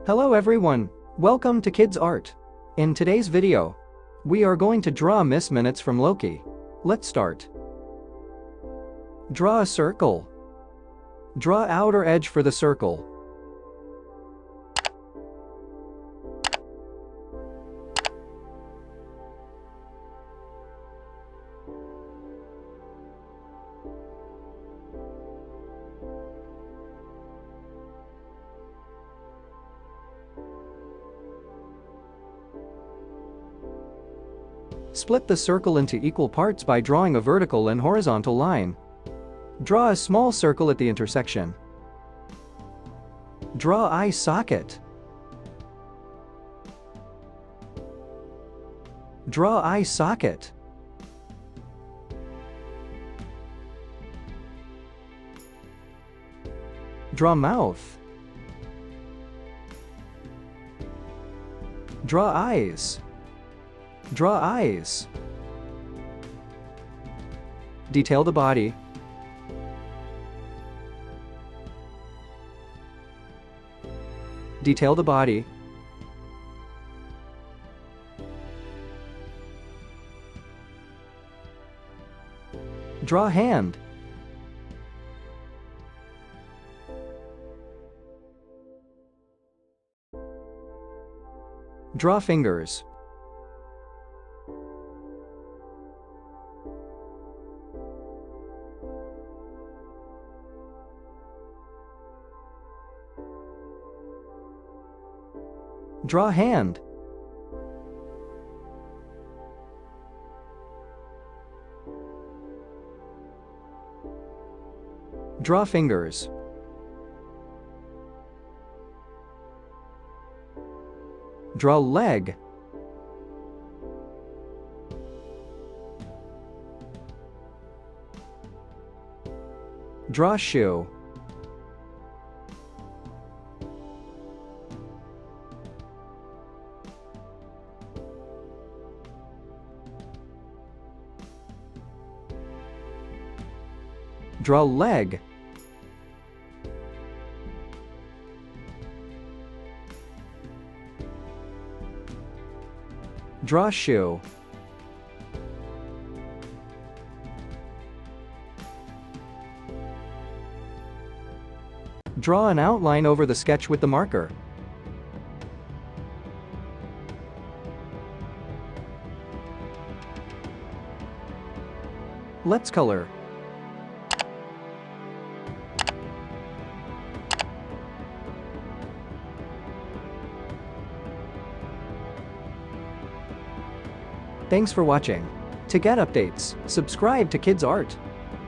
Hello everyone, welcome to Kidz Art. In today's video, we are going to draw Miss Minutes from Loki. Let's start. Draw a circle. Draw outer edge for the circle. Split the circle into equal parts by drawing a vertical and horizontal line. Draw a small circle at the intersection. Draw eye socket. Draw eye socket. Draw mouth. Draw eyes. Draw eyes. Detail the body. Detail the body. Draw hand. Draw fingers. Draw hand. Draw fingers. Draw leg. Draw shoe. Draw leg. Draw shoe. Draw an outline over the sketch with the marker. Let's color. Thanks for watching. To get updates, subscribe to Kidz Art.